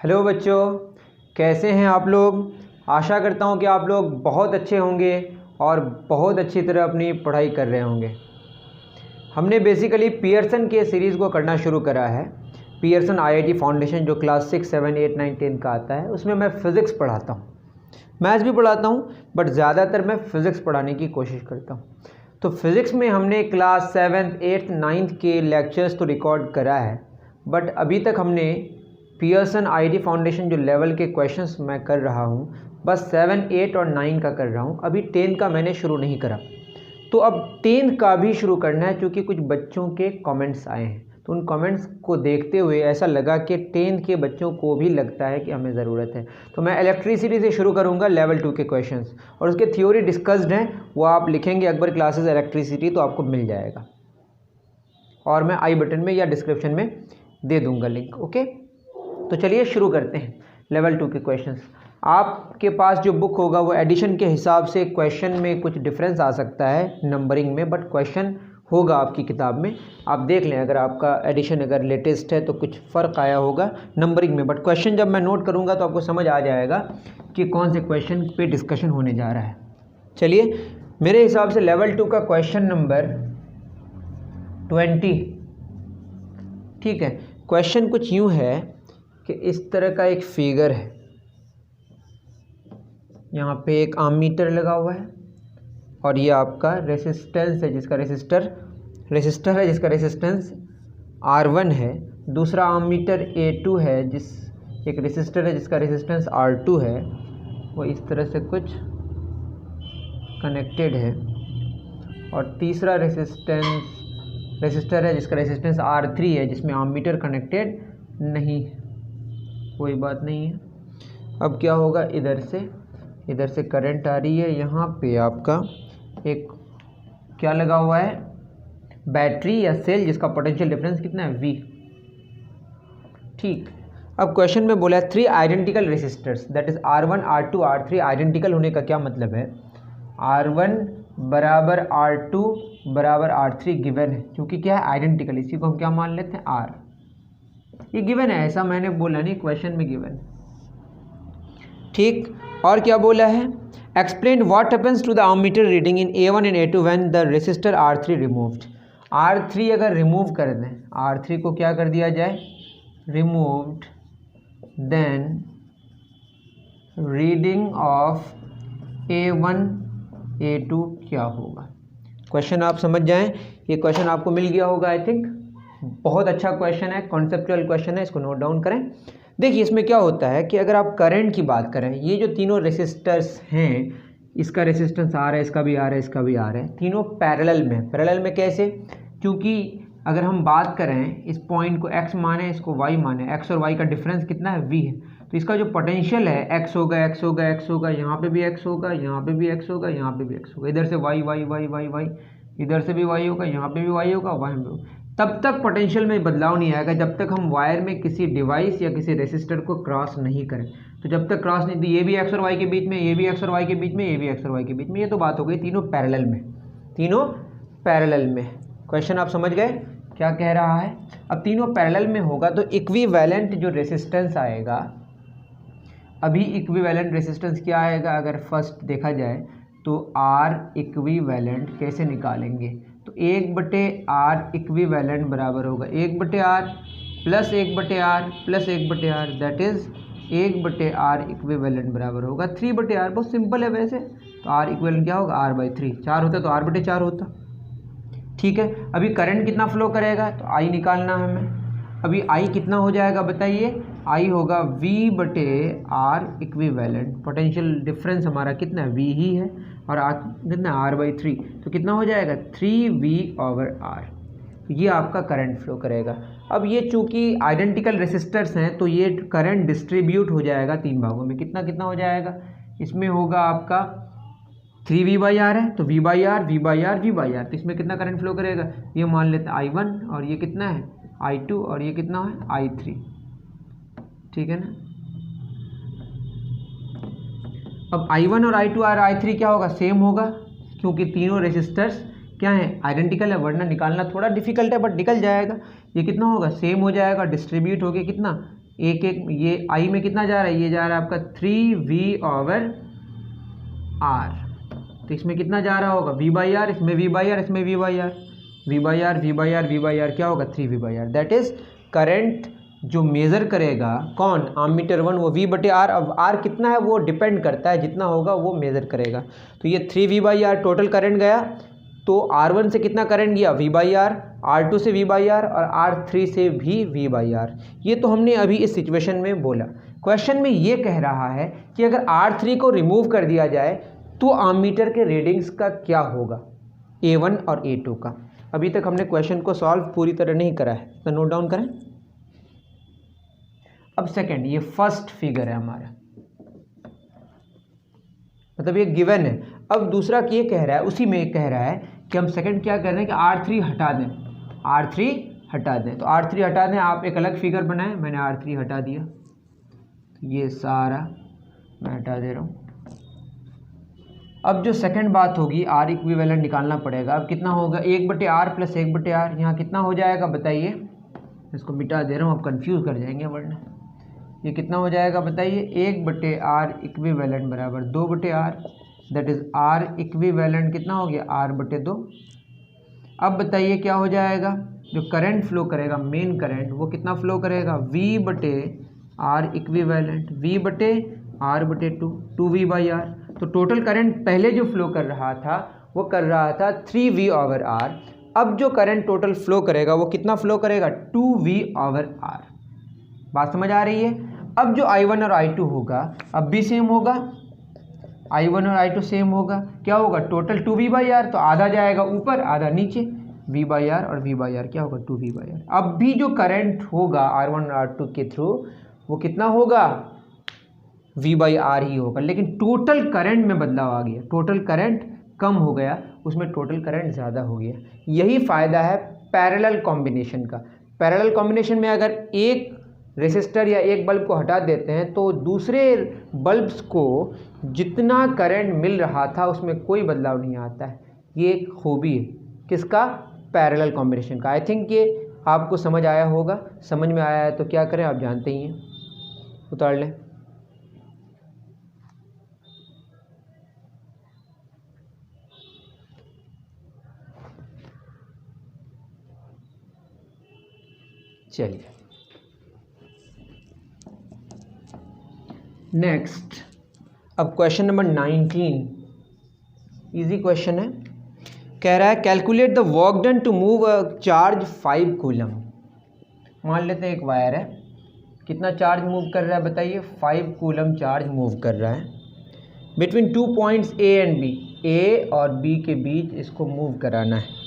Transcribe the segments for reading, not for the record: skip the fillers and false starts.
Hello बच्चों, कैसे हैं आप लोग। आशा करता हूं कि आप लोग बहुत अच्छे होंगे और बहुत अच्छी तरह अपनी पढ़ाई कर रहे होंगे। हमने बेसिकली पियर्सन के सीरीज़ को करना शुरू करा है। पियर्सन आईआईटी फाउंडेशन जो क्लास 6, 7, 8, 9, 10 का आता है, उसमें मैं फ़िज़िक्स पढ़ाता हूँ, मैथ्स भी पढ़ाता हूँ, बट ज़्यादातर मैं फ़िज़िक्स पढ़ाने की कोशिश करता हूँ। तो फ़िज़िक्स में हमने क्लास 7, 8, 9 के लेक्चर्स तो रिकॉर्ड करा है, बट अभी तक हमने पियर्सन आईआईटी फाउंडेशन जो लेवल के क्वेश्चंस मैं कर रहा हूँ, बस 7, 8 और 9 का कर रहा हूँ। अभी 10 का मैंने शुरू नहीं करा, तो अब 10 का भी शुरू करना है, क्योंकि कुछ बच्चों के कमेंट्स आए हैं। तो उन कमेंट्स को देखते हुए ऐसा लगा कि 10 के बच्चों को भी लगता है कि हमें ज़रूरत है। तो मैं इलेक्ट्रिसिटी से शुरू करूंगा, लेवल 2 के क्वेश्चंस, और उसके थ्योरी डिस्कस्ड हैं, वो आप लिखेंगे अकबर क्लासेस इलेक्ट्रिसिटी तो आपको मिल जाएगा, और मैं आई बटन में या डिस्क्रिप्शन में दे दूंगा लिंक। ओके, तो चलिए शुरू करते हैं लेवल 2 के क्वेश्चंस। आपके पास जो बुक होगा वो एडिशन के हिसाब से क्वेश्चन में कुछ डिफरेंस आ सकता है नंबरिंग में, बट क्वेश्चन होगा आपकी किताब में। आप देख लें, अगर आपका एडिशन अगर लेटेस्ट है तो कुछ फ़र्क आया होगा नंबरिंग में, बट क्वेश्चन जब मैं नोट करूँगा तो आपको समझ आ जाएगा कि कौन से क्वेश्चन पे डिस्कशन होने जा रहा है। चलिए, मेरे हिसाब से लेवल 2 का क्वेश्चन नंबर 20, ठीक है। क्वेश्चन कुछ यूँ है कि इस तरह का एक फिगर है, यहाँ पे एक आममीटर लगा हुआ है, और ये आपका रेसिस्टेंस है जिसका रेसिस्टर है जिसका रेसिस्टेंस R1 है। दूसरा आममीटर A2 है, एक रेसिस्टर है जिसका रेसिस्टेंस R2 है। वो इस तरह से कुछ कनेक्टेड है। और तीसरा रेसिस्टर है जिसका रेसिस्टेंस R3 है, जिसमें आममीटर कनेक्टेड नहीं है। कोई बात नहीं है। अब क्या होगा, इधर से करंट आ रही है, यहाँ पे आपका एक क्या लगा हुआ है, बैटरी या सेल, जिसका पोटेंशियल डिफरेंस कितना है, V। ठीक, अब क्वेश्चन में बोला है 3 identical resistors, that is R1, R2, R3। Identical होने का क्या मतलब है, R1 बराबर R2 बराबर R3 गिवन है, क्योंकि क्या है, आइडेंटिकल। इसी को हम क्या मान लेते हैं, R। ये गिवन है, ऐसा मैंने बोला नहीं, क्वेश्चन में गिवन। ठीक, और क्या बोला है, explain what happens to the ammeter reading in A1 and A2 when the resistor R3 removed. R3 अगर रिमूव कर दें, R3 को क्या कर दिया जाए, removed, then reading of A1 A2 क्या होगा। क्वेश्चन आप समझ जाएं, ये क्वेश्चन आपको मिल गया होगा आई थिंक। बहुत अच्छा क्वेश्चन है, कॉन्सेप्चुअल क्वेश्चन है, इसको नोट डाउन करें। देखिए, इसमें क्या होता है कि अगर आप करंट की बात करें, ये जो तीनों रेसिस्टर्स हैं, इसका रेसिस्टेंस R है, इसका भी R है, इसका भी R है, तीनों पैरेलल में कैसे, क्योंकि अगर हम बात करें इस पॉइंट को X माने, इसको Y माने, X और Y का डिफरेंस कितना है, V है। तो इसका जो पोटेंशियल है X होगा, X होगा, X होगा, यहाँ पे भी X होगा, यहाँ पे भी X होगा, यहाँ पे भी X होगा, इधर से Y Y Y Y Y, इधर से भी Y होगा, यहाँ पे भी Y होगा, वहाँ पे होगा। तब तक पोटेंशियल में बदलाव नहीं आएगा जब तक हम वायर में किसी डिवाइस या किसी रेसिस्टर को क्रॉस नहीं करें। तो जब तक क्रॉस नहीं, तो ये भी X और Y के बीच में, ये भी X और Y के बीच में, ये भी X और Y के बीच में। ये तो बात हो गई तीनों पैरेलल में। क्वेश्चन आप समझ गए क्या कह रहा है। अब तीनों पैरेलल में होगा तो इक्विवेलेंट जो रेसिस्टेंस आएगा, अभी इक्विवेलेंट रेसिस्टेंस क्या आएगा, अगर फर्स्ट देखा जाए तो R इक्विवेलेंट कैसे निकालेंगे, तो 1/R इक्विवेलेंट बराबर होगा 1/R plus 1/R plus 1/R, that is 1/R equivalent बराबर होगा 3/R। बहुत सिंपल है वैसे। तो R इक्विवेलेंट क्या होगा, R/3। 4 होता तो R/4 होता। ठीक है, अभी करंट कितना फ्लो करेगा, तो I निकालना है हमें। अभी I कितना हो जाएगा बताइए, I होगा V/R इक्विवेलेंट। पोटेंशियल डिफरेंस हमारा कितना है, V ही है, और कितना R/3, तो कितना हो जाएगा 3V/R। ये आपका करंट फ्लो करेगा। अब ये चूंकि आइडेंटिकल रेसिस्टर्स हैं, तो ये करंट डिस्ट्रीब्यूट हो जाएगा 3 भागों में। कितना हो जाएगा, इसमें होगा आपका 3V/R है, तो V/R V/R V/R, तो इसमें कितना करंट फ्लो करेगा, ये मान लेते हैं I1, और ये कितना है I2, और ये कितना है I3। ठीक है ना। अब I1 और I2 और I3 क्या होगा, सेम होगा, क्योंकि तीनों रेसिस्टर्स क्या है, आइडेंटिकल है, वरना निकालना थोड़ा डिफिकल्ट है, बट निकल जाएगा। ये कितना होगा, सेम हो जाएगा, डिस्ट्रीब्यूट हो गया कितना एक एक ये आई में कितना जा रहा है, ये जा रहा है आपका 3V/R। तो इसमें कितना जा रहा होगा V/R, इसमें V/R, इसमें V/R, V/R, V/R, V/R क्या होगा 3V/R। दैट इज करंट जो मेज़र करेगा कौन, एमीटर 1 वो V/R। अब R कितना है वो डिपेंड करता है, जितना होगा वो मेज़र करेगा। तो ये 3V/R टोटल करंट गया, तो R1 से कितना करंट गया V/R, R2 से V/R और R3 से भी V/R। ये तो हमने अभी इस सिचुएशन में बोला। क्वेश्चन में ये कह रहा है कि अगर R3 को रिमूव कर दिया जाए तो एमीटर के रीडिंग्स का क्या होगा, A1 और A2 का। अभी तक हमने क्वेश्चन को सॉल्व पूरी तरह नहीं करा है, तो नोट डाउन करें। अब सेकंड, ये फर्स्ट फिगर है हमारा, मतलब ये गिवन है। अब दूसरा ये कह रहा है, उसी में कह रहा है कि हम सेकंड क्या कर रहे हैं कि R3 हटा दें, R3 हटा दें। तो R3 हटा दें, आप एक अलग फिगर बनाएं, मैंने R3 हटा दिया, ये सारा मैं हटा दे रहा हूँ। अब जो सेकंड बात होगी, R इक्विवेलेंट निकालना पड़ेगा। अब कितना होगा 1/R प्लस 1/R, यहाँ कितना हो जाएगा बताइए, इसको मिटा दे रहा हूँ, आप कंफ्यूज कर जाएंगे वरना। ये कितना हो जाएगा बताइए, 1/R इक्विवेलेंट बराबर 2/R, that is R equivalent कितना हो गया R/2। अब बताइए क्या हो जाएगा, जो करंट फ्लो करेगा मेन करंट वो कितना फ्लो करेगा V/R इक्विवेलेंट, V/R/2, 2V/R। तो टोटल करंट पहले जो फ्लो कर रहा था वो कर रहा था 3V/R। अब जो करंट टोटल फ्लो करेगा वो कितना फ्लो करेगा 2V/R। बात समझ आ रही है। अब जो I1 और I2 होगा अब भी सेम होगा, I1 और I2 सेम होगा, क्या होगा टोटल 2V/R, तो आधा जाएगा ऊपर आधा नीचे, V/R और V/R क्या होगा 2V/R। अब भी जो करंट होगा R1 और R2 के थ्रू वो कितना होगा V/R ही होगा, लेकिन टोटल करंट में बदलाव आ गया, टोटल करंट कम हो गया, उसमें टोटल करंट ज़्यादा हो गया। यही फ़ायदा है पैरेलल कॉम्बिनेशन का। पैरेलल कॉम्बिनेशन में अगर एक रेसिस्टर या एक बल्ब को हटा देते हैं तो दूसरे बल्ब्स को जितना करंट मिल रहा था उसमें कोई बदलाव नहीं आता है। ये एक खूबी है किसका, पैरेलल कॉम्बिनेशन का। आई थिंक ये आपको समझ आया होगा। समझ में आया है तो क्या करें, आप जानते ही हैं, उतार लें। चलिए नेक्स्ट, अब क्वेश्चन नंबर 19 इजी क्वेश्चन है। कह रहा है calculate the work done to move a charge 5 coulomb. मान लेते हैं एक वायर है, कितना चार्ज मूव कर रहा है बताइए, 5 कूलम चार्ज मूव कर रहा है between 2 points A and B, A और B के बीच इसको मूव कराना है।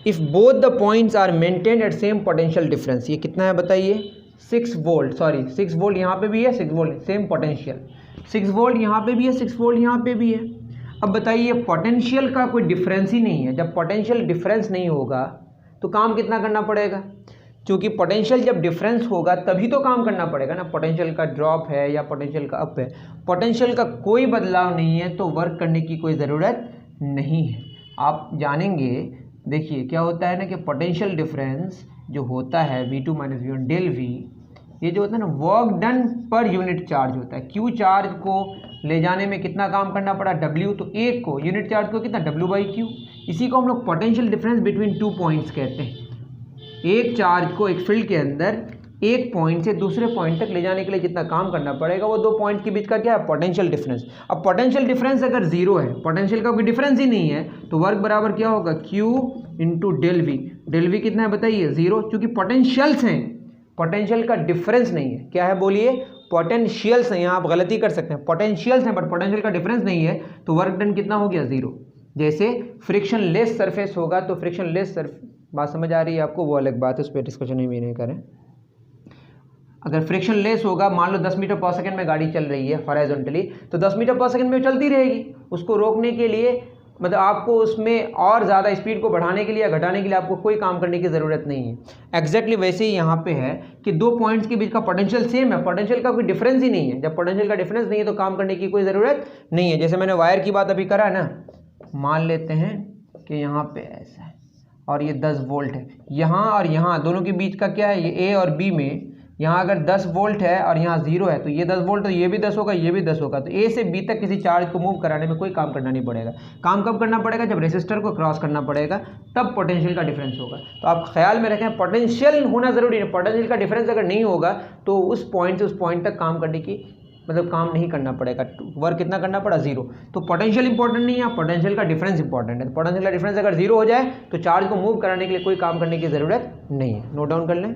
If both the points are maintain at same potential difference, ये कितना है बताइए 6 वोल्ट, सॉरी 6 वोल्ट यहाँ पे भी है, 6 वोल्ट सेम पोटेंशियल, 6 वोल्ट यहाँ पे भी है, 6 वोल्ट यहाँ पे भी है। अब बताइए पोटेंशियल का कोई डिफरेंस ही नहीं है। जब पोटेंशियल डिफरेंस नहीं होगा तो काम कितना करना पड़ेगा, क्योंकि पोटेंशियल जब डिफरेंस होगा तभी तो काम करना पड़ेगा ना। पोटेंशियल का ड्रॉप है या पोटेंशियल का अप है, पोटेंशियल का कोई बदलाव नहीं है तो वर्क करने की कोई ज़रूरत नहीं है। आप जानेंगे, देखिए क्या होता है ना कि पोटेंशियल डिफरेंस जो होता है V2 - V1 डेल V, ये जो होता है ना work done per unit charge होता है। Q चार्ज को ले जाने में कितना काम करना पड़ा W, तो एक को यूनिट चार्ज को कितना W/Q। इसी को हम लोग पोटेंशियल डिफरेंस बिटवीन 2 पॉइंट्स कहते हैं। एक चार्ज को एक फील्ड के अंदर एक पॉइंट से दूसरे पॉइंट तक ले जाने के लिए जितना काम करना पड़ेगा वो 2 पॉइंट के बीच का क्या है पोटेंशियल डिफरेंस। अब पोटेंशियल डिफरेंस अगर जीरो है, पोटेंशियल का कोई डिफरेंस ही नहीं है, तो वर्क बराबर क्या होगा Q × del V। Del V कितना है बताइए 0, क्योंकि पोटेंशियल्स हैं, पोटेंशियल का डिफरेंस नहीं है। क्या है बोलिए, पोटेंशियल्स हैं। यहाँ आप गलती कर सकते हैं, पोटेंशियल्स हैं बट पोटेंशियल का डिफरेंस नहीं है, तो वर्क डन कितना हो गया 0। जैसे फ्रिक्शन लेस सरफेस होगा तो फ्रिक्शन लेस बात समझ आ रही है आपको, वो अलग बात है, उस पर डिस्कशन ही नहीं करें। अगर फ्रिक्शन लेस होगा, मान लो 10 मीटर पर सेकंड में गाड़ी चल रही है हॉरिजॉन्टली, तो 10 मीटर पर सेकंड में चलती रहेगी। उसको रोकने के लिए मतलब आपको उसमें और ज़्यादा स्पीड को बढ़ाने के लिए या घटाने के लिए आपको कोई काम करने की ज़रूरत नहीं है। एग्जैक्टली वैसे ही यहाँ पे है कि 2 पॉइंट्स के बीच का पोटेंशियल सेम है, पोटेंशियल का कोई डिफरेंस ही नहीं है। जब पोटेंशियल का डिफरेंस नहीं है तो काम करने की कोई ज़रूरत नहीं है। जैसे मैंने वायर की बात अभी करा ना, मान लेते हैं कि यहाँ पे ऐसा है, और ये 10 वोल्ट है। यहाँ और यहाँ दोनों के बीच का क्या है, ये ए और बी में यहाँ अगर 10 वोल्ट है और यहाँ 0 है तो ये 10 वोल्ट, तो ये भी 10 होगा, ये भी 10 होगा। तो ए से बी तक किसी चार्ज को मूव कराने में कोई काम करना नहीं पड़ेगा। काम कब करना पड़ेगा, जब रेसिस्टर को क्रॉस करना पड़ेगा, तब पोटेंशियल का डिफरेंस होगा। तो आप ख्याल में रखें पोटेंशियल होना ज़रूरी है। पोटेंशियल का डिफरेंस अगर नहीं होगा तो उस पॉइंट से उस पॉइंट तक काम करने की मतलब काम नहीं करना पड़ेगा, वर्क कितना करना पड़ा, 0। तो पोटेंशियल इंपॉर्टेंट नहीं है, पोटेंशियल का डिफरेंस इंपॉर्टेंट है। तो पोटेंशियल का डिफरेंस अगर 0 हो जाए तो चार्ज को मूव कराने के लिए कोई काम करने की ज़रूरत नहीं है। नोट डाउन कर लें।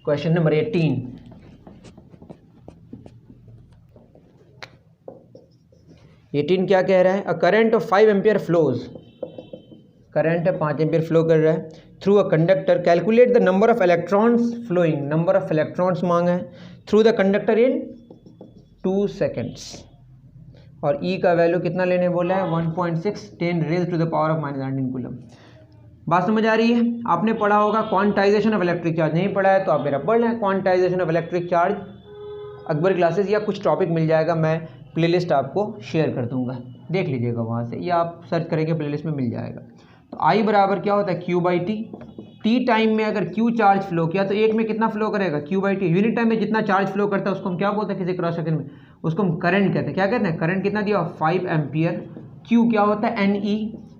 क्वेश्चन नंबर 18, क्या कह रहा है, a current of 5 ampere flows, current है 5 एम्पियर फ्लो कर रहा है through a conductor, calculate the number of electrons flowing, number of electrons मांगा है through the conductor in 2 seconds, और ई का वैल्यू कितना लेने बोला है, 1.6 10 raise to the power of -19 coulomb. बात समझ आ रही है। आपने पढ़ा होगा क्वांटाइजेशन ऑफ इलेक्ट्रिक चार्ज, नहीं पढ़ा है तो आप मेरा पढ़ लें quantization of electric charge, Akbar classes या कुछ टॉपिक मिल जाएगा, मैं प्लेलिस्ट आपको शेयर कर दूंगा, देख लीजिएगा वहाँ से, या आप सर्च करेंगे प्लेलिस्ट में मिल जाएगा। तो आई बराबर क्या होता है, Q by T. T time में अगर क्यू चार्ज फ्लो किया तो एक में कितना फ्लो करेगा, Q by T. Unit time में जितना चार्ज फ्लो करता है उसको हम क्या बोलते हैं, किसी क्रॉस सेक्शन में उसको हम करंट कहते हैं। क्या कहते हैं, करंट कितना दिया, 5 एम्पियर। क्यू क्या होता है, एन ई,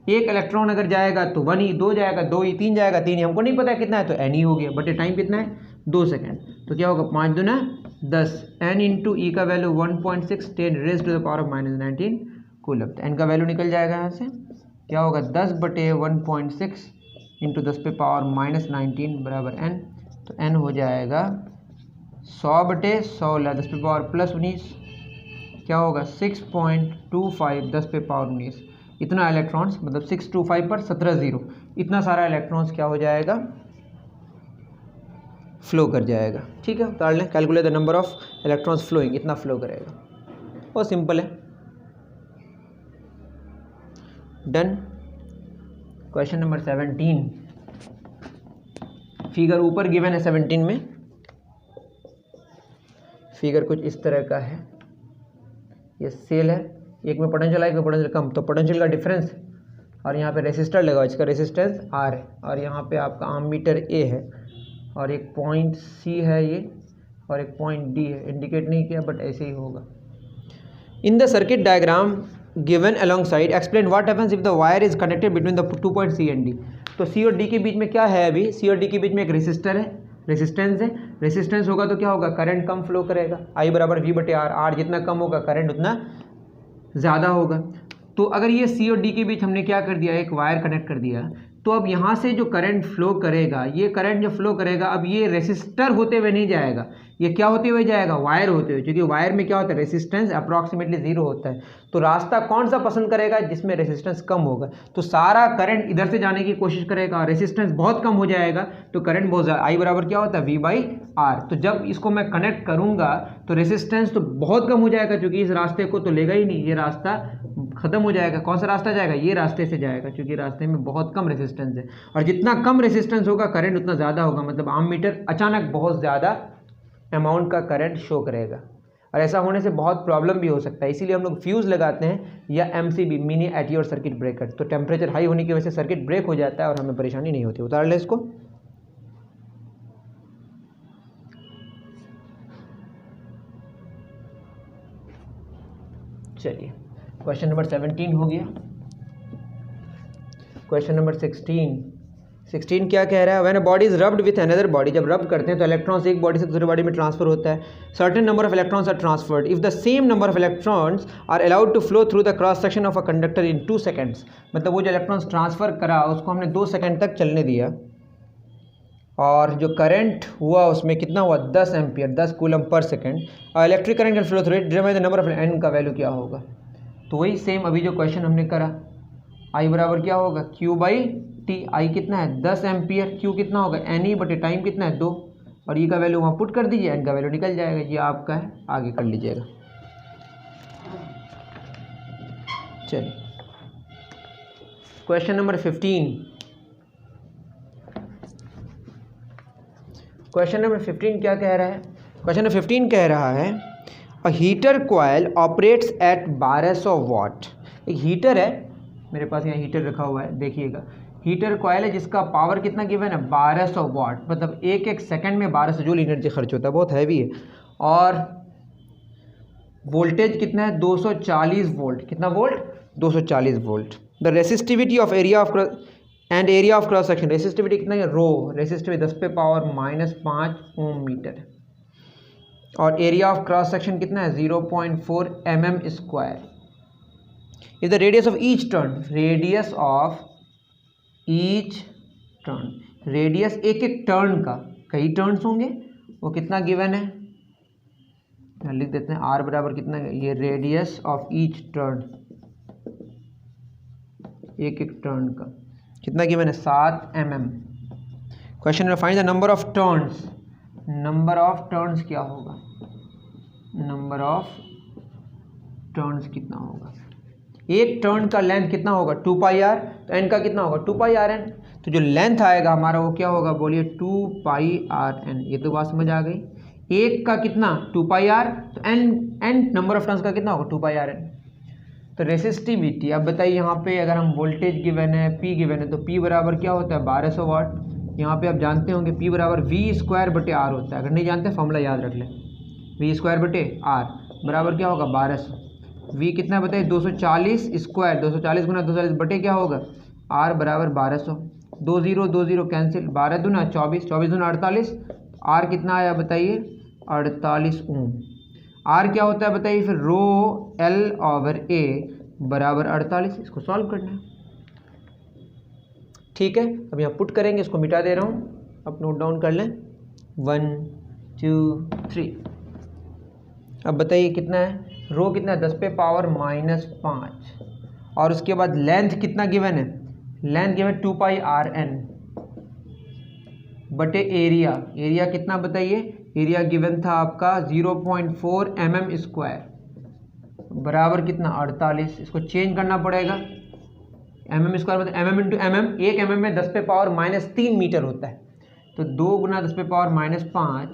एक इलेक्ट्रॉन अगर जाएगा तो 1 ई, 2 जाएगा 2 ई, 3 जाएगा 3 ई, हमको नहीं पता है कितना है तो एन ई हो गया, बट टाइम कितना है 2 सेकेंड। तो क्या होगा 5 दूना 10, एन इंटू ई का value 1.6 10 raise to the power of -19 coulomb. तो एन का वैल्यू निकल जाएगा यहाँ से, क्या होगा 10/1.6 इंटू 10 पे पावर -19 बराबर एन। तो एन हो जाएगा 100/100, 10 पे पावर +19, क्या होगा 6.25 10 पे पावर 19। इतना इलेक्ट्रॉन्स मतलब 625 पर 17 0, इतना सारा इलेक्ट्रॉन्स क्या हो जाएगा, फ्लो कर जाएगा। ठीक है, उतार लें, calculate the number of electrons flowing, इतना फ्लो करेगा। बहुत सिंपल है, डन। क्वेश्चन नंबर 17, फिगर ऊपर गिवन है 17 में, फिगर कुछ इस तरह का है, ये सेल है, एक में पोटेंशियल है एक में पोटेंशियल कम, तो पोटेंशियल का डिफरेंस, और यहाँ पे रेसिस्टर लगा, इसका रेसिस्टेंस आर है, और यहाँ पे आपका आर्मीटर ए है, और एक पॉइंट सी है ये, और एक पॉइंट डी है, इंडिकेट नहीं किया बट ऐसे ही होगा। In the circuit diagram given alongside explain what happens if the wire is connected between the 2 point C and D. तो सी और डी के बीच में क्या है, अभी सी और डी के बीच में एक रेसिस्टर है, रेसिस्टेंस है, रेसिस्टेंस होगा तो क्या होगा, करंट कम फ्लो करेगा, आई बराबर वी बटे आर, आर जितना कम होगा करंट उतना ज़्यादा होगा। तो अगर ये सी और डी के बीच हमने क्या कर दिया, एक वायर कनेक्ट कर दिया, तो अब यहाँ से जो करंट फ्लो करेगा, ये करंट जो फ्लो करेगा अब ये रेसिस्टर होते हुए नहीं जाएगा, ये क्या होते हुए जाएगा, वायर होते हुए, क्योंकि वायर में क्या होता है, रेसिस्टेंस अप्रॉक्सीमेटली 0 होता है। तो रास्ता कौन सा पसंद करेगा, जिसमें रेसिस्टेंस कम होगा, तो सारा करंट इधर से जाने की कोशिश करेगा, और रेसिस्टेंस बहुत कम हो जाएगा तो करंट बहुत ज़्यादा, आई बराबर क्या होता है वी बाई आर। तो जब इसको मैं कनेक्ट करूँगा तो रेसिस्टेंस तो बहुत कम हो जाएगा, क्योंकि इस रास्ते को तो लेगा ही नहीं, ये रास्ता खत्म हो जाएगा। कौन सा रास्ता जाएगा, ये रास्ते से जाएगा, क्योंकि रास्ते में बहुत कम रेसिस्टेंस है, और जितना कम रेसिस्टेंस होगा करंट उतना ज़्यादा होगा, मतलब आर्मीटर अचानक बहुत ज़्यादा अमाउंट का करंट शो करेगा, और ऐसा होने से बहुत प्रॉब्लम भी हो सकता है। इसीलिए हम लोग फ्यूज़ लगाते हैं या MCB, मिनी एटीयोर सर्किट ब्रेकर, तो टेम्परेचर हाई होने की वजह से सर्किट ब्रेक हो जाता है और हमें परेशानी नहीं होती। उतार ले इसको। चलिए, क्वेश्चन नंबर 17 हो गया। क्वेश्चन नंबर 16 क्या कह रहा है, when a body is rubbed with another body, जब रब करते हैं तो इलेक्ट्रॉन्स एक बॉडी से दूसरी बॉडी में ट्रांसफर होता है, certain number of electrons are transferred if the same number of electrons are allowed to flow through the cross section of a conductor in 2 seconds. मतलब वो जो इलेक्ट्रॉन्स ट्रांसफर करा उसको हमने 2 सेकेंड तक चलने दिया, और जो करंट हुआ उसमें कितना हुआ, 10 एम्पियर, 10 कूलम पर सेकेंड, और electric current can flow through it, determine the number of n का वैल्यू क्या होगा। तो वही सेम अभी जो क्वेश्चन हमने करा, आई बराबर क्या होगा, क्यू बाई टी, आई कितना है 10 एम्पियर, क्यू कितना होगा एन ई बटे टाइम कितना है 2, और ई का वैल्यू वहाँ पुट कर दीजिए, एन का वैल्यू निकल जाएगा, ये आपका है, आगे कर लीजिएगा। चलिए, क्वेश्चन नंबर 15, क्वेश्चन नंबर 15 क्या कह रहा है, क्वेश्चन नंबर 15 कह रहा है अ हीटर कॉयल ऑपरेट्स एट 1200 वाट। एक हीटर है, मेरे पास यहाँ हीटर रखा हुआ है, देखिएगा हीटर कॉयल है जिसका पावर कितना गिवन है 1200 वाट, मतलब एक एक सेकंड में 1200 जूल एनर्जी खर्च होता है, बहुत हैवी है। और वोल्टेज कितना है 240 वोल्ट, कितना volt 240 volt. The resistivity of area of and area of cross section, resistivity कितना है रो, रेसिस्टिविटी 10 पे पावर -5 ओम मीटर। और एरिया ऑफ क्रॉस सेक्शन कितना है 0.4 mm square. Is the radius of each turn, radius of each turn, radius एक एक turn का, कई टर्न्स होंगे, वो कितना गिवन है, लिख देते हैं आर बराबर कितना है, ये रेडियस ऑफ ईच टर्न, एक एक टर्न का कितना गिवन है 7 mm। क्वेश्चन में find the number of turns, number of turns क्या होगा, नंबर ऑफ टर्न्स कितना होगा, एक टर्न का लेंथ कितना होगा 2 पाई आर, तो एन का कितना होगा 2 पाई आर एन, तो जो लेंथ आएगा हमारा वो क्या होगा, बोलिए 2 पाई आर एन। ये तो बात समझ आ गई। एक का कितना 2 पाई आर, तो एन नंबर ऑफ टर्न्स का कितना होगा 2 पाई आर एन। तो रेसिस्टिविटी अब बताइए, यहाँ पे अगर हम वोल्टेज गिवन है, पी गिवन है, तो पी बराबर क्या होता है 1200 वाट। यहाँ पे आप जानते होंगे पी बराबर V²/R होता है, अगर नहीं जानते फॉर्मूला याद रख लें, V²/R बराबर क्या होगा 1200। V कितना बताइए 240 स्क्वायर, 240 गुना 240 बटे क्या होगा R बराबर 1200, 2 0 2 0 कैंसिल, 12 दूना 24, 24 दूना 48, R कितना आया बताइए 48 ओम। R क्या होता है बताइए फिर, रो L/A बराबर 48, इसको सॉल्व करना है। ठीक है, अब यहाँ पुट करेंगे, इसको मिटा दे रहा हूँ, आप नोट डाउन कर लें 1 2 3। अब बताइए कितना है, रो कितना है 10 पे पावर -5, और उसके बाद लेंथ कितना गिवन है, length given 2 pi r n बटे एरिया, एरिया कितना बताइए, एरिया गिवन था आपका 0.4 mm स्क्वायर बराबर कितना 48, इसको चेंज करना पड़ेगा, mm स्क्वायर मतलब mm इंटू mm, एक mm में 10 पे पावर -3 मीटर होता है, तो 2 गुना 10 पे पावर -5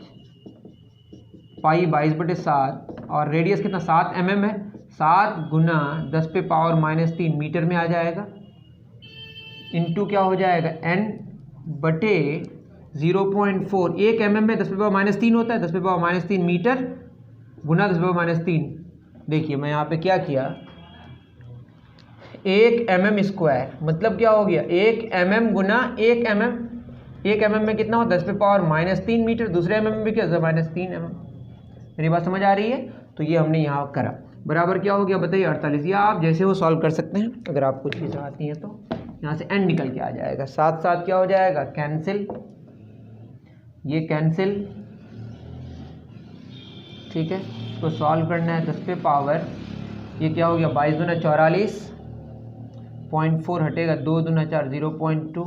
पाई 22/7, और रेडियस कितना 7 mm है, 7 गुना 10 पे पावर -3 मीटर में आ जाएगा, इंटू क्या हो जाएगा n बटे 0.4, एक mm में 10 पे पावर -3 होता है, 10 पे पावर -3 मीटर गुना 10 पे पावर -3। देखिए मैं यहाँ पे क्या किया, 1 mm स्क्वायर मतलब क्या हो गया 1 mm गुना 1 mm, 1 mm में कितना हो 10 पे पावर -3 मीटर, दूसरे mm में भी क्या -3 mm। मेरी बात समझ आ रही है, तो ये हमने यहाँ करा, बराबर क्या हो गया बताइए 48। या आप जैसे वो सॉल्व कर सकते हैं, अगर आपको चीज़ आती है तो यहाँ से n निकल के आ जाएगा, साथ साथ क्या हो जाएगा कैंसिल, ये कैंसिल, ठीक है। इसको सॉल्व करना है 10 पे पावर, ये क्या हो गया 22 दूना 44, 0.4 हटेगा, 2 दूना 4 0.2,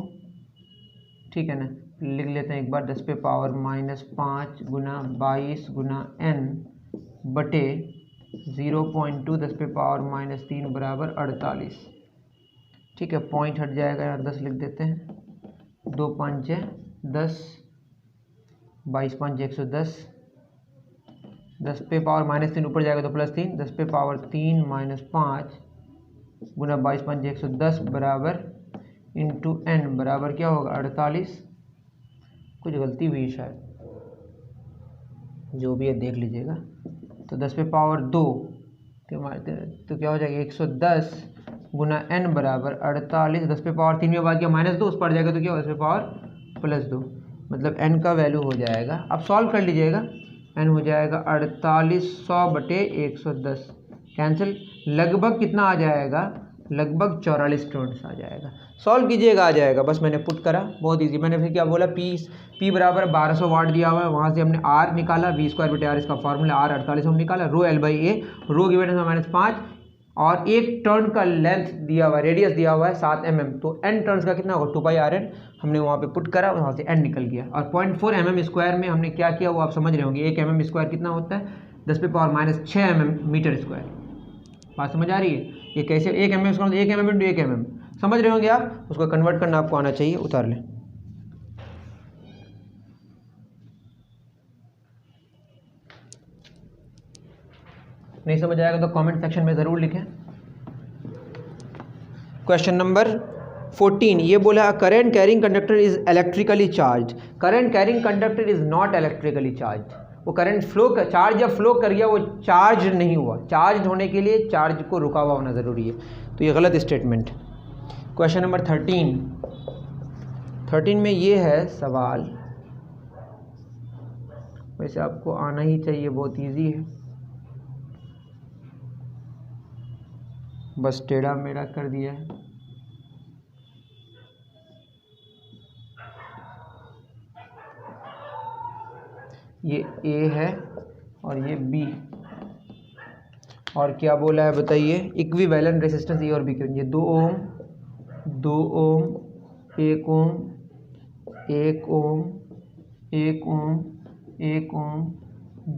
ठीक है ना, लिख लेते हैं एक बार 10 पे पावर -5 गुना 22 गुना n बटे 0.2 10 पे पावर -3 बराबर 48, ठीक है। पॉइंट हट जाएगा, यहाँ 10 लिख देते हैं, 2 5 10, 22 5 110, 10 पे पावर -3 ऊपर जाएगा तो +3, 10 पे पावर 3 -5 गुना 22 5 110 बराबर इंटू n बराबर क्या होगा 48। कुछ गलती हुई शायद, जो भी है देख लीजिएगा। तो 10 पे पावर 2 तो क्या हो जाएगा 110 गुना n बराबर 48, 10 पे पावर 3 में भाग गया -2, उस पर जाएगा तो क्या होगा 10 पे पावर +2, मतलब n का वैल्यू हो जाएगा, आप सॉल्व कर लीजिएगा, n हो जाएगा 4800 बटे 110, कैंसिल, लगभग कितना आ जाएगा, लगभग 44 टर्न्स आ जाएगा। सॉल्व कीजिएगा आ जाएगा, बस मैंने पुट करा, बहुत इजी। मैंने फिर क्या बोला, P बराबर 1200 वाट दिया हुआ है, वहाँ से हमने R निकाला, V²/R इसका फॉर्मूला, R 48 हम निकाला, रो L/A, रो गिवन है -5, और एक टर्न का लेंथ दिया हुआ है, रेडियस दिया हुआ है 7 mm, तो n टर्न्स का कितना होगा 2 पाई आर एन, हमने वहाँ पे पुट करा, वहाँ से n निकल गया। और 0.4 mm स्क्वायर में हमने क्या किया वो आप समझ रहे होंगे, 1 mm स्क्वायर कितना होता है 10 पे पावर -6 mm मीटर स्क्वायर। बात समझ आ रही है, ये कैसे 1 mm square 1 mm into 1 mm समझ रहे होंगे आप, उसको कन्वर्ट करना आपको आना चाहिए। उतार लें, नहीं समझ आएगा तो कमेंट सेक्शन में ज़रूर लिखें। क्वेश्चन नंबर 14 ये बोला current carrying conductor is electrically charge. Current carrying conductor is not electrically charge. वो करंट फ्लो कर, चार्ज जब फ्लो कर गया वो चार्ज नहीं हुआ। चार्ज होने के लिए चार्ज को रुका हुआ होना ज़रूरी है, तो ये गलत स्टेटमेंट। क्वेश्चन नंबर 13 में ये है सवाल, वैसे आपको आना ही चाहिए, बहुत इजी है, बस टेढ़ा मेढ़ा कर दिया है। ये ए है और ये बी, और क्या बोला है बताइए, इक्विवेलेंट रेजिस्टेंस ए और बी के, ये 2 ओम 2 ओम 1 ओम 1 ओम 1 ओम 1 ओम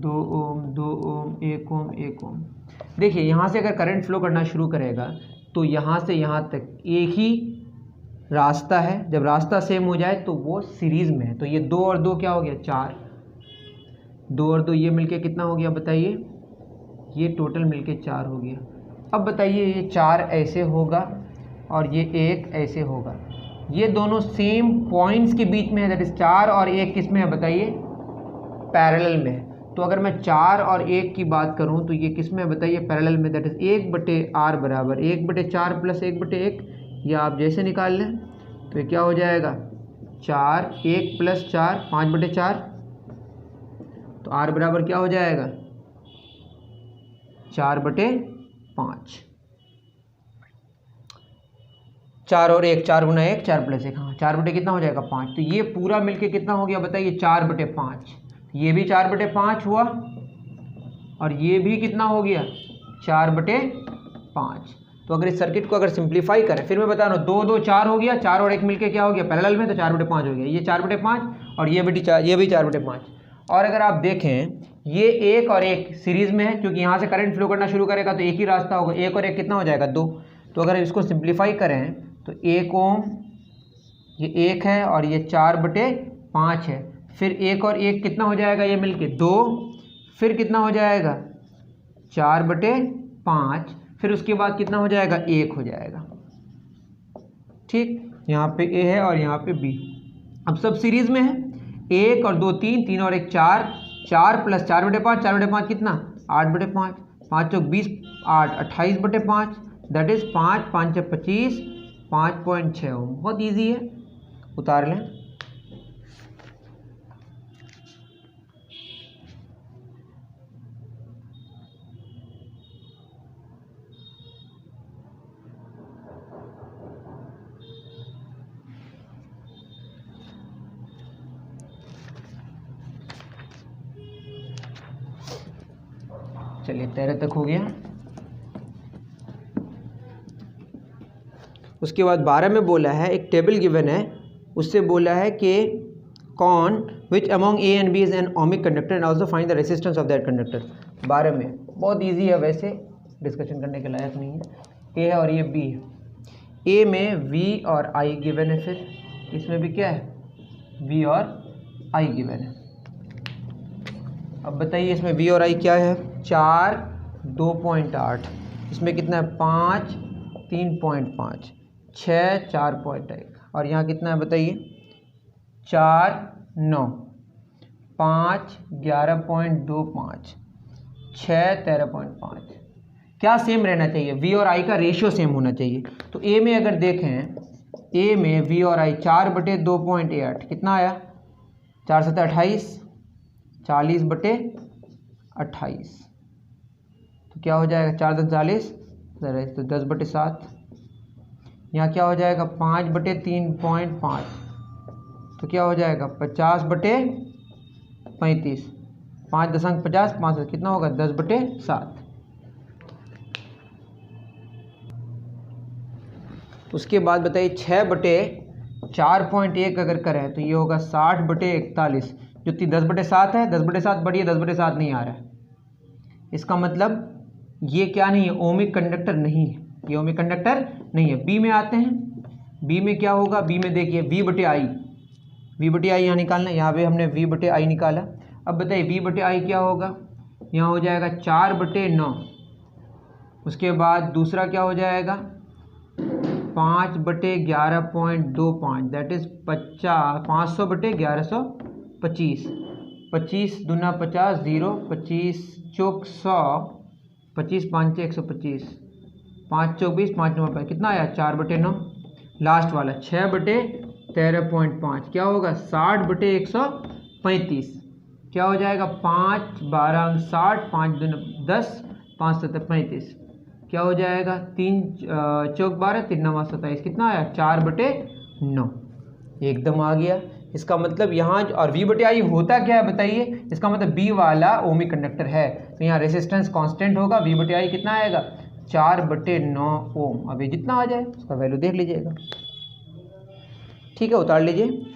2 ओम 2 ओम 1 ओम 1 ओम। देखिए यहाँ से अगर करंट फ्लो करना शुरू करेगा तो यहाँ से यहाँ तक एक ही रास्ता है। जब रास्ता सेम हो जाए तो वो सीरीज़ में है, तो ये 2 और 2 क्या हो गया 4, 2 और 2 ये मिलके कितना हो गया बताइए, ये टोटल मिलके 4 हो गया। अब बताइए ये 4 ऐसे होगा और ये 1 ऐसे होगा, ये दोनों सेम पॉइंट्स के बीच में है, दैट इज़ 4 और 1 किस में है बताइए, पैरेलल में है। तो अगर मैं 4 और 1 की बात करूं तो ये किस में है बताइए, पैरेलल में, दैट इज़ 1/r बराबर 1/4 प्लस 1/1, या आप जैसे निकाल लें तो ये क्या हो जाएगा 4 1 प्लस 4 5/4, तो r बराबर क्या हो जाएगा 4/5। 4 और 1 4 गुना 1 4 प्लस 1, हाँ 4 बटे कितना हो जाएगा 5। तो ये पूरा मिलके कितना हो गया बताइए 4/5। ये भी 4/5 हुआ और ये भी कितना हो गया 4/5। तो अगर इस सर्किट को अगर सिंप्लीफाई करें, फिर मैं बता रहा हूँ 2 2 4 हो गया, 4 और 1 मिलके क्या हो गया पैरेलल में, तो 4/5 हो गया। ये 4/5 और ये भी 4/5। और अगर आप देखें ये 1 और 1 सीरीज़ में है, क्योंकि यहाँ से करंट फ्लो करना शुरू करेगा तो एक ही रास्ता होगा, 1 और 1 कितना हो जाएगा 2। तो अगर इसको सिंप्लीफाई करें तो 1 ओम ये 1 है और ये 4/5 है, फिर 1 और 1 कितना हो जाएगा ये मिलके 2, फिर कितना हो जाएगा 4/5, फिर उसके बाद कितना हो जाएगा 1 हो जाएगा। ठीक, यहाँ पे ए है और यहाँ पे बी। अब सब सीरीज़ में है, 1 और 2 3, 3 और 1 4, 4 प्लस 4/5, 4/5 कितना 8/5, 5 चौक 20 8 28/5, दैट इज़ 5 5 25 5.6 ओम। बहुत ईजी है, उतार लें। चलिए 13 तक हो गया। उसके बाद 12 में बोला है, एक टेबल गिवन है, उससे बोला है कि कौन which among A and B is an ohmic conductor and also find the resistance of that conductor. 12 में बहुत इजी है, वैसे डिस्कशन करने के लायक नहीं है। ए है और ये बी है। ए में वी और आई गिवन है, फिर इसमें भी क्या है वी और आई गिवन है। अब बताइए इसमें वी और आई क्या है, 4 2.8, इसमें कितना है 5 3.5, 6 4.1, और यहाँ कितना है बताइए 4 9, 5 11.25, 6 13.5। क्या सेम रहना चाहिए, वी और आई का रेशियो सेम होना चाहिए। तो ए में अगर देखें, ए में वी और आई 4/2.8 कितना आया 4 7 28, 40/28, तो क्या हो जाएगा 4 10 40, तो 10/7। यहाँ क्या हो जाएगा 5/3.5, तो क्या हो जाएगा 50/35, 5 दशमलव 50 5 कितना होगा 10/7। उसके बाद बताइए 6/4.1 अगर करें तो ये होगा 60/41, जो 10/7 है, 10/7 बढ़िए 10/7 नहीं आ रहा है। इसका मतलब ये क्या नहीं है, ओमिक कंडक्टर नहीं है, ये ओमिक कंडक्टर नहीं है। बी में आते हैं, बी में क्या होगा, बी में देखिए V/I, V/I यहाँ निकालना, यहाँ पे हमने V/I निकाला। अब बताइए V/I क्या होगा, यहाँ हो जाएगा 4/9, उसके बाद दूसरा क्या हो जाएगा 5/11.25 दैट इज़ 500/1125। 25 दूना 50 0 25 चौक 100 25 5 125 5 चौक 20 5 9 कितना आया 4/9। लास्ट वाला 6/13.5 क्या होगा 60/135 क्या हो जाएगा 5 12 60 5 दूना 10 5 7 35 क्या हो जाएगा 3 चौक 12 3 9 27 कितना आया 4/9 एकदम आ गया। इसका मतलब यहाँ और V/I होता क्या है बताइए। इसका मतलब B वाला ओमिक कंडक्टर है तो यहाँ रेजिस्टेंस कांस्टेंट होगा। V/I कितना आएगा 4/9 ओम। अब ये जितना आ जाए उसका वैल्यू देख लीजिएगा। ठीक है उतार लीजिए।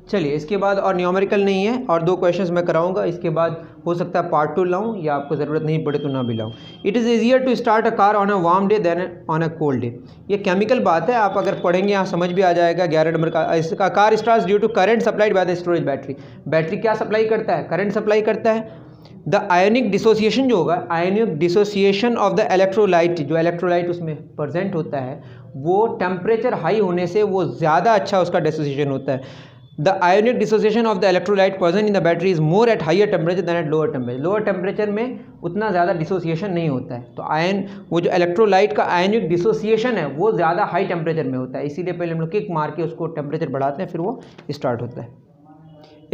चलिए इसके बाद और न्यूमेरिकल नहीं है और 2 क्वेश्चंस मैं कराऊंगा। इसके बाद हो सकता है पार्ट 2 लाऊं या आपको ज़रूरत नहीं पड़े तो ना भी लाऊं। It is easier to start a car on a warm day than on a cold day. ये केमिकल बात है, आप अगर पढ़ेंगे यहाँ समझ भी आ जाएगा। 11 नंबर का इसका car start due to current supplied by the storage battery. Battery क्या सप्लाई करता है करंट सप्लाई करता है। द आयोनिक डिसोसिएशन जो होगा ionic dissociation of the electrolyte, जो इलेक्ट्रोलाइट उसमें प्रेजेंट होता है वो टेम्परेचर हाई होने से वो ज़्यादा अच्छा उसका डिसोसिएशन होता है। The ionic dissociation of the electrolyte present in the battery is more at higher temperature than at lower temperature. Lower temperature में उतना ज़्यादा डिसोसिएशन नहीं होता है। तो आयन वो जो इलेक्ट्रोलाइट का आयनिक डिसोसिएशन है वो ज़्यादा हाई टेम्परेचर में होता है, इसीलिए पहले हम लोग किक मार के उसको टेम्परेचर बढ़ाते हैं फिर वो स्टार्ट होता है।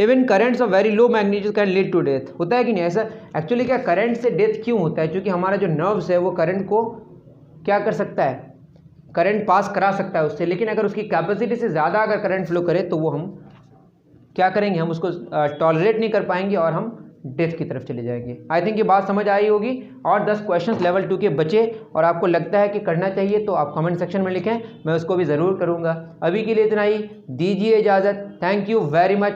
Even currents of very low magnitude can lead to death. होता है कि नहीं ऐसा। एक्चुअली क्या करंट से डेथ क्यों होता है, क्योंकि हमारा जो नर्व्स है वो करंट को क्या कर सकता है करंट पास करा सकता है उससे, लेकिन अगर उसकी कैपेसिटी से ज़्यादा अगर करंट फ्लो करे तो वो हम क्या करेंगे हम उसको टॉलरेट नहीं कर पाएंगे और हम डेथ की तरफ चले जाएंगे। आई थिंक ये बात समझ आई होगी। और 10 क्वेश्चंस लेवल 2 के बचे और आपको लगता है कि करना चाहिए तो आप कमेंट सेक्शन में लिखें, मैं उसको भी ज़रूर करूँगा। अभी के लिए इतना ही, दीजिए इजाज़त। Thank you very much.